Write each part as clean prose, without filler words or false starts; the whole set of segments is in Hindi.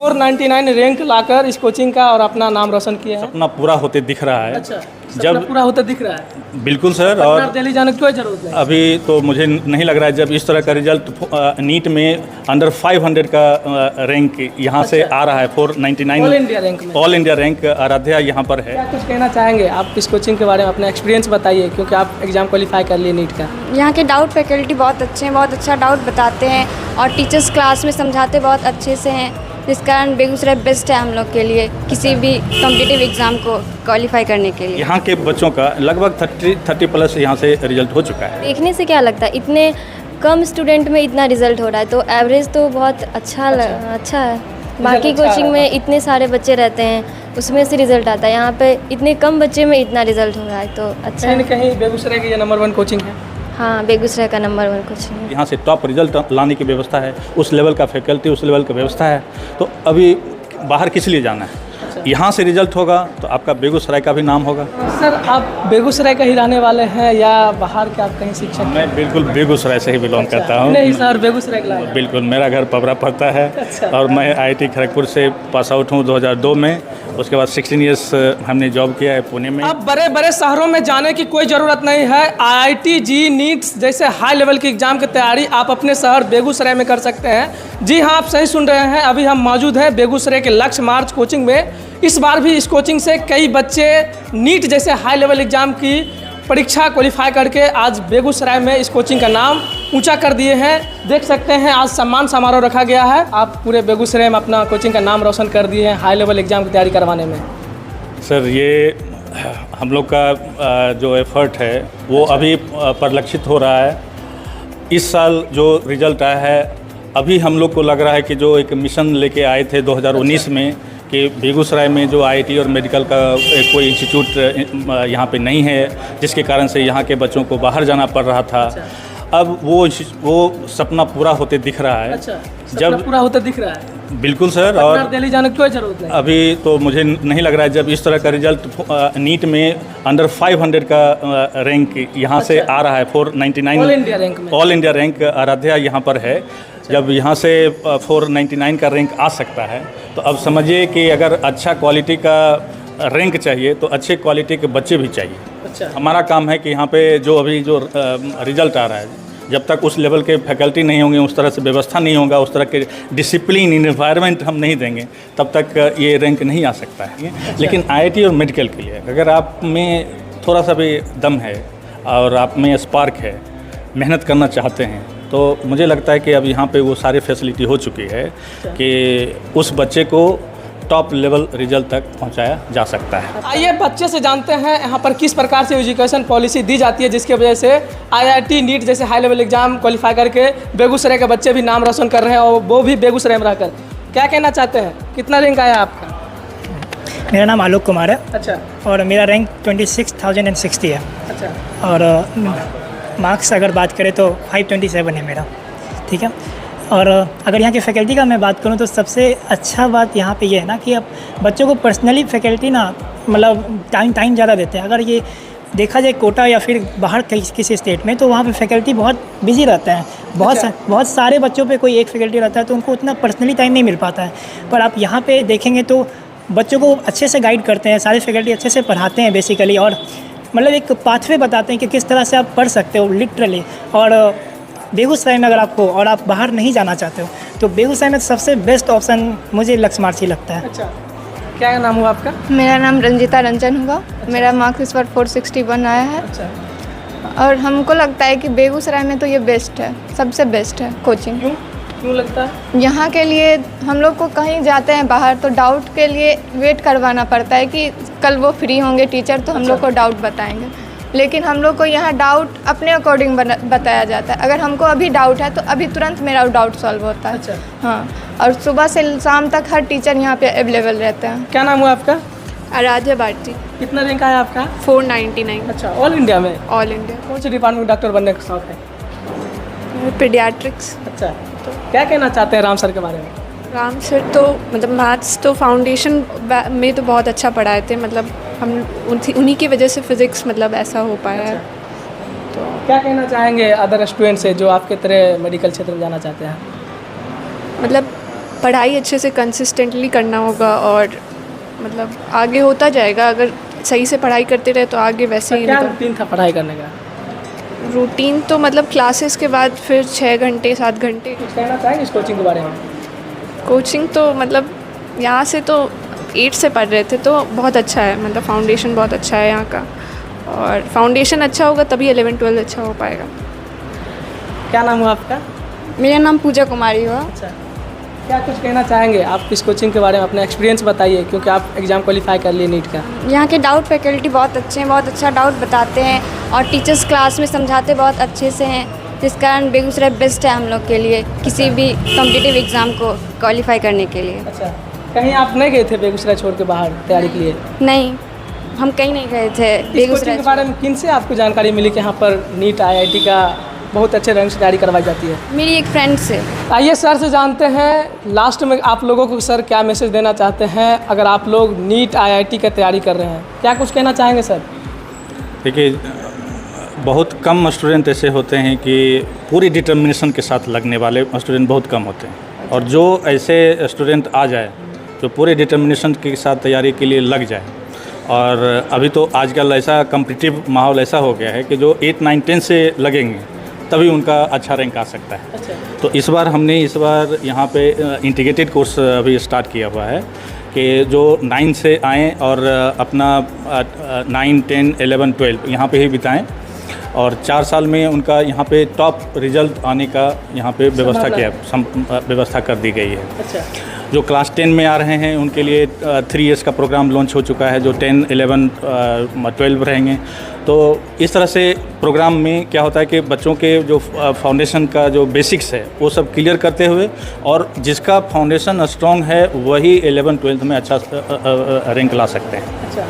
499 रैंक लाकर इस कोचिंग का और अपना नाम रोशन किया है। सपना पूरा होते दिख रहा है। अच्छा, जब पूरा होता दिख रहा है। बिल्कुल सर। पटना और दिल्ली जाने की कोई जरूरत नहीं। अभी तो मुझे नहीं लग रहा है, जब इस तरह का रिजल्ट नीट में अंडर 500 का रैंक यहाँ से आ रहा है, 499 ऑल इंडिया रैंक में। ऑल इंडिया रैंक आराध्या यहाँ पर है। क्या कुछ कहना चाहेंगे आप इस कोचिंग के बारे में, अपना एक्सपीरियंस बताइए, क्योंकि आप एग्जाम क्वालिफाई कर लिए नीट का। यहाँ के डाउट फैकल्टी बहुत अच्छे हैं, बहुत अच्छा डाउट बताते हैं और टीचर्स क्लास में समझाते बहुत अच्छे से हैं, जिस कारण बेगूसराय बेस्ट है हम लोग के लिए किसी भी कॉम्पिटिटिव एग्ज़ाम को क्वालिफाई करने के लिए। यहाँ के बच्चों का लगभग 30 प्लस यहाँ से रिजल्ट हो चुका है। देखने से क्या लगता है, इतने कम स्टूडेंट में इतना रिजल्ट हो रहा है, तो एवरेज तो बहुत अच्छा है। बाकी कोचिंग में इतने सारे बच्चे रहते हैं, उसमें से रिजल्ट आता है, यहाँ पे इतने कम बच्चे में इतना रिजल्ट हो रहा है, तो अच्छा कहीं न कहीं बेगूसराय की ये नंबर 1 कोचिंग है। हाँ, बेगूसराय का नंबर 1 कोचिंग है। यहाँ से टॉप रिजल्ट लाने की व्यवस्था है, उस लेवल का फैकल्टी, उस लेवल का व्यवस्था है। तो अभी बाहर किस लिए जाना है? यहाँ से रिजल्ट होगा तो आपका बेगूसराय का भी नाम होगा। सर, आप बेगूसराय का ही रहने वाले हैं या बाहर के आप कहीं शिक्षक? मैं बिल्कुल बेगूसराय से ही बिलोंग करता हूँ। नहीं सर, बेगूसराय का है। बिल्कुल, मेरा घर पबरा पड़ता है। और मैं IIT खड़गपुर से पास आउट हूँ 2002 में। उसके बाद 16 ईयर्स हमने जॉब किया है पुणे में। अब बड़े बड़े शहरों में जाने की कोई ज़रूरत नहीं है। IIT जी नीट्स जैसे हाई लेवल की एग्जाम की तैयारी आप अपने शहर बेगूसराय में कर सकते हैं। जी हाँ, आप सही सुन रहे हैं। अभी हम मौजूद हैं बेगूसराय के लक्ष्य मार्च कोचिंग में। इस बार भी इस कोचिंग से कई बच्चे नीट जैसे हाई लेवल एग्जाम की परीक्षा क्वालिफाई करके आज बेगूसराय में इस कोचिंग का नाम ऊंचा कर दिए हैं। देख सकते हैं आज सम्मान समारोह रखा गया है। आप पूरे बेगूसराय में अपना कोचिंग का नाम रोशन कर दिए हैं हाई लेवल एग्जाम की तैयारी करवाने में। सर, ये हम लोग का जो एफर्ट है वो अभी परिलक्षित हो रहा है। इस साल जो रिजल्ट आया है, अभी हम लोग को लग रहा है कि जो एक मिशन लेके आए थे 2019 में कि बेगूसराय में जो IIT और मेडिकल का कोई इंस्टीट्यूट यहाँ पे नहीं है, जिसके कारण से यहाँ के बच्चों को बाहर जाना पड़ रहा था। अब वो सपना पूरा होते दिख रहा है। जब पूरा होता दिख रहा है। बिल्कुल सर। और दिल्ली जाने की कोई जरूरत नहीं। अभी तो मुझे नहीं लग रहा है, जब इस तरह का रिजल्ट नीट में अंडर 500 का रैंक यहाँ से आ रहा है, 499 ऑल इंडिया रैंक में। ऑल इंडिया रैंक आराध्या यहाँ पर है। जब यहाँ से 499 का रैंक आ सकता है, तो अब समझिए कि अगर अच्छा क्वालिटी का रैंक चाहिए तो अच्छे क्वालिटी के बच्चे भी चाहिए। अच्छा। हमारा काम है कि यहाँ पे जो अभी जो रिजल्ट आ रहा है, जब तक उस लेवल के फैकल्टी नहीं होंगे, उस तरह से व्यवस्था नहीं होगा, उस तरह के डिसिप्लिन इन्वायरमेंट हम नहीं देंगे, तब तक ये रैंक नहीं आ सकता है। लेकिन IIT और मेडिकल के लिए अगर आप में थोड़ा सा भी दम है और आप में स्पार्क है, मेहनत करना चाहते हैं, तो मुझे लगता है कि अब यहाँ पे वो सारी फैसिलिटी हो चुकी है कि उस बच्चे को टॉप लेवल रिजल्ट तक पहुँचाया जा सकता है। आइए बच्चे से जानते हैं यहाँ पर किस प्रकार से एजुकेशन पॉलिसी दी जाती है, जिसकी वजह से IIT नीट जैसे हाई लेवल एग्जाम क्वालिफाई करके बेगूसराय के बच्चे भी नाम रोशन कर रहे हैं, और वो भी बेगूसराय में रहकर। क्या कहना चाहते हैं, कितना रैंक आया आपका? मेरा नाम आलोक कुमार है। अच्छा। और मेरा रैंक 26,060 है। अच्छा। और मार्क्स अगर बात करें तो 527 है मेरा। ठीक है। और अगर यहाँ की फ़ैकल्टी का मैं बात करूँ तो सबसे अच्छा बात यहाँ पे ये है ना कि अब बच्चों को पर्सनली फ़ैकल्टी ना मतलब टाइम ज़्यादा देते हैं। अगर ये देखा जाए कोटा या फिर बाहर किसी स्टेट में, तो वहाँ पे फ़ैकल्टी बहुत बिजी रहते हैं। बहुत सारे बच्चों पे कोई एक फ़ैकल्टी रहता है, तो उनको उतना पर्सनली टाइम नहीं मिल पाता है। पर आप यहाँ पे देखेंगे तो बच्चों को अच्छे से गाइड करते हैं, सारे फ़ैकल्टी अच्छे से पढ़ाते हैं बेसिकली, और मतलब एक पाथवे बताते हैं कि किस तरह से आप पढ़ सकते हो लिटरली। और बेगूसराय में अगर आपको और आप बाहर नहीं जाना चाहते हो, तो बेगूसराय में सबसे बेस्ट ऑप्शन मुझे लक्ष्य मार्च ही लगता है। अच्छा। क्या नाम हुआ आपका? मेरा नाम रंजिता रंजन हुआ। मेरा मार्क्स इस बार 461 आया है। अच्छा। और हमको लगता है कि बेगूसराय में तो ये बेस्ट है, सबसे बेस्ट है कोचिंग। क्यों लगता है? यहाँ के लिए हम लोग को कहीं जाते हैं बाहर तो डाउट के लिए वेट करवाना पड़ता है कि कल वो फ्री होंगे टीचर तो हम लोग को डाउट बताएंगे, लेकिन हम लोग को यहाँ डाउट अपने अकॉर्डिंग बताया जाता है। अगर हमको अभी डाउट है तो अभी तुरंत मेरा डाउट सॉल्व होता है। अच्छा। हाँ, और सुबह से शाम तक हर टीचर यहाँ पे अवेलेबल रहते हैं। क्या नाम हुआ आपका? आराध्या भारती। कितना रैंक आया आपका? 499। अच्छा। ऑल इंडिया में? All India. कौन से डिपार्टमेंट में डॉक्टर बनने का शौक है? पीडियाट्रिक्स। अच्छा। तो क्या कहना चाहते हैं राम सर के बारे में? राम सर तो मतलब मैथ्स तो फाउंडेशन में तो बहुत अच्छा पढ़ाए थे, मतलब हम उन्हीं की वजह से फिज़िक्स मतलब ऐसा हो पाया है। तो क्या कहना चाहेंगे अदर स्टूडेंट से जो आपके तरह मेडिकल क्षेत्र में जाना चाहते हैं? मतलब पढ़ाई अच्छे से कंसिस्टेंटली करना होगा और मतलब आगे होता जाएगा। अगर सही से पढ़ाई करते रहे तो आगे वैसे ही क्या निकल। रूटीन था पढ़ाई करने का? रूटीन तो मतलब क्लासेस के बाद फिर 6 घंटे 7 घंटे कुछ कहना चाहेंगे इस कोचिंग के बारे में? कोचिंग तो मतलब यहाँ से तो 8 से पढ़ रहे थे तो बहुत अच्छा है, मतलब फाउंडेशन बहुत अच्छा है यहाँ का, और फाउंडेशन अच्छा होगा तभी 11-12 अच्छा हो पाएगा। क्या नाम हुआ आपका? मेरा नाम पूजा कुमारी हुआ। अच्छा, क्या कुछ कहना चाहेंगे आप इस कोचिंग के बारे में? अपना एक्सपीरियंस बताइए, क्योंकि आप एग्ज़ाम क्वालिफाई कर लिए नीट का। यहाँ के डाउट फैकल्टी बहुत अच्छे हैं, बहुत अच्छा डाउट बताते हैं और टीचर्स क्लास में समझाते बहुत अच्छे से हैं, जिस कारण बेगूसराय बेस्ट है हम लोग के लिए किसी भी कॉम्पिटिटिव एग्ज़ाम को क्वालिफाई करने के लिए। अच्छा, कहीं आप नहीं गए थे बेगूसराय छोड़ के बाहर तैयारी के लिए? नहीं, हम कहीं नहीं गए थे इस कोचिंग बेगूसराय। के बारे में किन से आपको जानकारी मिली कि यहाँ पर नीट IIT का बहुत अच्छे रंग से तैयारी करवाई जाती है? मेरी एक फ्रेंड से। आइए सर से जानते हैं लास्ट में आप लोगों को सर क्या मैसेज देना चाहते हैं अगर आप लोग नीट IIT का तैयारी कर रहे हैं, क्या कुछ कहना चाहेंगे सर? देखिए, बहुत कम स्टूडेंट ऐसे होते हैं कि पूरी डिटर्मिनेशन के साथ लगने वाले स्टूडेंट बहुत कम होते हैं, और जो ऐसे स्टूडेंट आ जाए जो पूरे डिटर्मिनेशन के साथ तैयारी के लिए लग जाए, और अभी तो आजकल ऐसा कम्पिटिटिव माहौल ऐसा हो गया है कि जो 8, 9, 10 से लगेंगे तभी उनका अच्छा रैंक आ सकता है। अच्छा, तो इस बार यहाँ पे इंटीग्रेटेड कोर्स अभी स्टार्ट किया हुआ है कि जो 9 से आएँ और अपना 9, 10, 11, 12 यहाँ पे ही बिताएं, और 4 साल में उनका यहाँ पे टॉप रिजल्ट आने का यहाँ पे व्यवस्था कर दी गई है। अच्छा, जो क्लास 10 में आ रहे हैं उनके लिए 3 इयर्स का प्रोग्राम लॉन्च हो चुका है, जो 10, 11, 12 रहेंगे। तो इस तरह से प्रोग्राम में क्या होता है कि बच्चों के जो फाउंडेशन का जो बेसिक्स है वो सब क्लियर करते हुए, और जिसका फाउंडेशन स्ट्रॉन्ग है वही 11, 12 में अच्छा रैंक ला सकते हैं। अच्छा,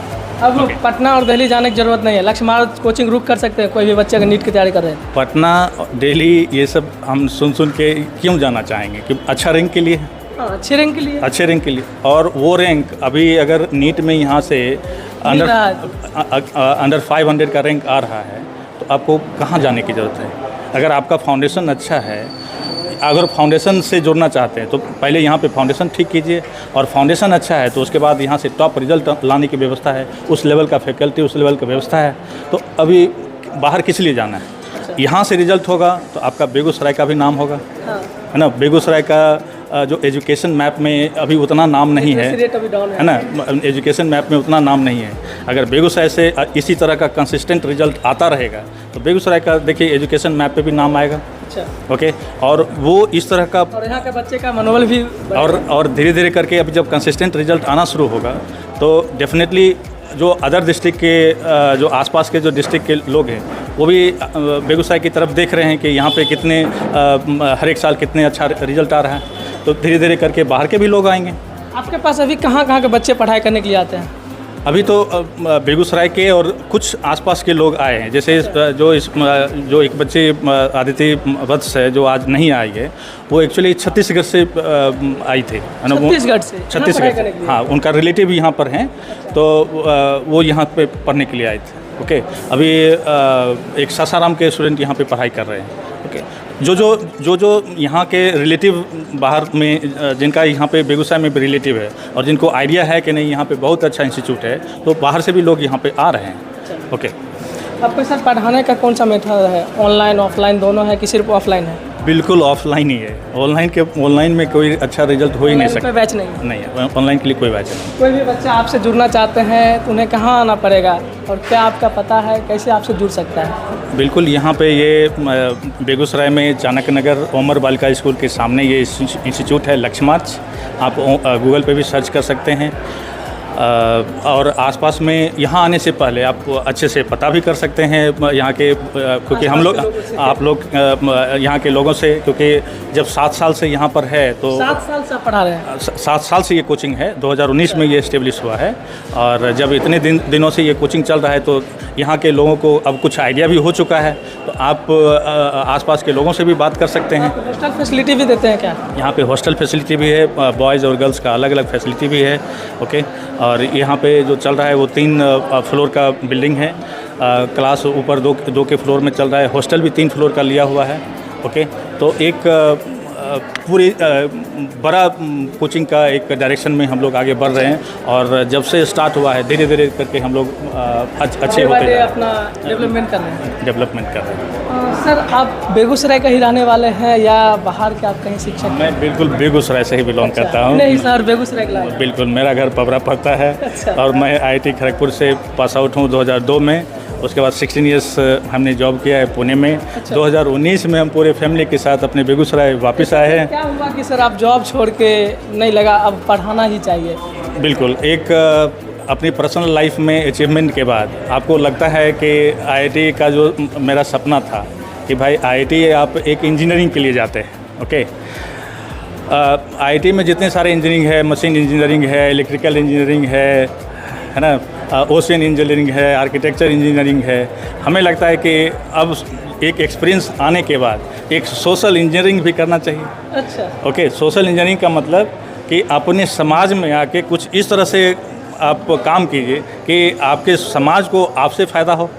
अब पटना और दिल्ली जाने की ज़रूरत नहीं है, लक्ष्य मार्ग कोचिंग रुक कर सकते हैं कोई भी बच्चे अगर नीट की तैयारी कर रहे हैं? पटना, दिल्ली ये सब हम सुन के क्यों जाना चाहेंगे कि अच्छा रैंक के लिए है। हाँ, अच्छे रैंक के लिए। अच्छे रैंक के लिए, और वो रैंक अभी अगर नीट में यहाँ से अंडर 500 का रैंक आ रहा है तो आपको कहाँ जाने की ज़रूरत है? अगर आपका फाउंडेशन अच्छा है, अगर फाउंडेशन से जुड़ना चाहते हैं तो पहले यहाँ पे फाउंडेशन ठीक कीजिए, और फाउंडेशन अच्छा है तो उसके बाद यहाँ से टॉप रिजल्ट लाने की व्यवस्था है, उस लेवल का फैकल्टी, उस लेवल का व्यवस्था है। तो अभी बाहर किस लिए जाना है? यहाँ से रिजल्ट होगा तो आपका बेगूसराय का भी नाम होगा, है ना। बेगूसराय का जो एजुकेशन मैप में अभी उतना नाम नहीं है ना, एजुकेशन मैप में उतना नाम नहीं है। अगर बेगूसराय से इसी तरह का कंसिस्टेंट रिजल्ट आता रहेगा तो बेगूसराय का देखिए एजुकेशन मैप पे भी नाम आएगा। अच्छा, ओके, और वो इस तरह का, और यहाँ के बच्चे का मनोबल भी और धीरे धीरे करके अभी जब कंसिस्टेंट रिजल्ट आना शुरू होगा तो डेफिनेटली जो अदर डिस्ट्रिक्ट के जो आसपास के जो डिस्ट्रिक्ट के लोग हैं वो भी बेगूसराय की तरफ देख रहे हैं कि यहाँ पे कितने हर एक साल कितने अच्छा रिजल्ट आ रहा है, तो धीरे धीरे करके बाहर के भी लोग आएंगे। आपके पास अभी कहाँ के बच्चे पढ़ाई करने के लिए आते हैं? अभी तो बेगूसराय के और कुछ आसपास के लोग आए हैं, जैसे जो एक बच्चे आदित्य वत्स है जो आज नहीं आई है, वो एक्चुअली छत्तीसगढ़ से आई थे, है ना। छत्तीसगढ़ से? छत्तीसगढ़, हाँ, उनका रिलेटिव यहाँ पर हैं, तो वो यहाँ पे पढ़ने के लिए आए थे। ओके, अभी एक सासाराम के स्टूडेंट यहाँ पे पढ़ाई कर रहे हैं। ओके, जो यहाँ के रिलेटिव बाहर में, जिनका यहाँ पे बेगूसराय में भी रिलेटिव है और जिनको आइडिया है कि नहीं यहाँ पे बहुत अच्छा इंस्टीट्यूट है, तो बाहर से भी लोग यहाँ पे आ रहे हैं। ओके, आपके साथ पढ़ाने का कौन सा मेथड है? ऑनलाइन ऑफलाइन दोनों है कि सिर्फ ऑफलाइन है? बिल्कुल ऑफलाइन ही है। ऑनलाइन में कोई अच्छा रिजल्ट हो ही नहीं सकता। कोई बैच नहीं है, ऑनलाइन के लिए कोई बैच नहीं। कोई भी बच्चा आपसे जुड़ना चाहते हैं तो उन्हें कहाँ आना पड़ेगा, और क्या आपका पता है कैसे आपसे जुड़ सकता है? बिल्कुल, यहाँ पे ये बेगूसराय में चाणक्य नगर ओमर बालिका स्कूल के सामने ये इंस्टीट्यूट है, लक्ष्य मार्च। आप गूगल पे भी सर्च कर सकते हैं, और आसपास में यहाँ आने से पहले आप अच्छे से पता भी कर सकते हैं यहाँ के, क्योंकि हम लोग, आप लोग यहाँ के लोगों से, क्योंकि जब 7 साल से यहाँ पर है तो 7 साल से पढ़ा रहे हैं? 7 साल से ये कोचिंग है, 2019 में ये इस्टेब्लिश हुआ है, और जब इतने दिनों से ये कोचिंग चल रहा है तो यहाँ के लोगों को अब कुछ आइडिया भी हो चुका है, तो आप आसपास के लोगों से भी बात कर सकते हैं। हॉस्टल फैसिलिटी भी देते हैं क्या? यहाँ पे हॉस्टल फैसिलिटी भी है, बॉयज़ और गर्ल्स का अलग अलग फैसिलिटी भी है। ओके, और यहाँ पे जो चल रहा है वो 3 फ्लोर का बिल्डिंग है, क्लास ऊपर दो के फ्लोर में चल रहा है, हॉस्टल भी 3 फ्लोर का लिया हुआ है। ओके, तो एक पूरी बड़ा कोचिंग का एक डायरेक्शन में हम लोग आगे बढ़ रहे हैं और जब से स्टार्ट हुआ है धीरे धीरे करके हम लोग अच्छे होते जा रहे हैं, अपना डेवलपमेंट कर रहे हैं। डेवलपमेंट कर रहे हैं। सर आप बेगूसराय का ही रहने वाले हैं या बाहर के आप कहीं शिक्षक हैं? मैं बिल्कुल बेगूसराय से ही बिलोंग करता हूँ। नहीं सर, बेगूसराय का लाए। बिल्कुल, मेरा घर पबरा पड़ता है और मैं IIT खड़गपुर से पास आउट हूँ 2002 में। उसके बाद 16 इयर्स हमने जॉब किया है पुणे में। 2019 में हम पूरे फैमिली के साथ अपने बेगूसराय वापस आए हैं। क्या हुआ कि सर आप जॉब छोड़ के नहीं लगा, अब पढ़ाना ही चाहिए? बिल्कुल, एक अपनी पर्सनल लाइफ में अचीवमेंट के बाद आपको लगता है कि IIT का जो मेरा सपना था कि भाई IIT आप एक इंजीनियरिंग के लिए जाते हैं, ओके। IIT में जितने सारे इंजीनियरिंग है, मशीन इंजीनियरिंग है, इलेक्ट्रिकल इंजीनियरिंग है ना, ओशियन इंजीनियरिंग है, आर्किटेक्चर इंजीनियरिंग है। हमें लगता है कि अब एक एक्सपीरियंस आने के बाद एक सोशल इंजीनियरिंग भी करना चाहिए। अच्छा, ओके, सोशल इंजीनियरिंग का मतलब कि अपने समाज में आके कुछ इस तरह से आप काम कीजिए कि आपके समाज को आपसे फ़ायदा हो।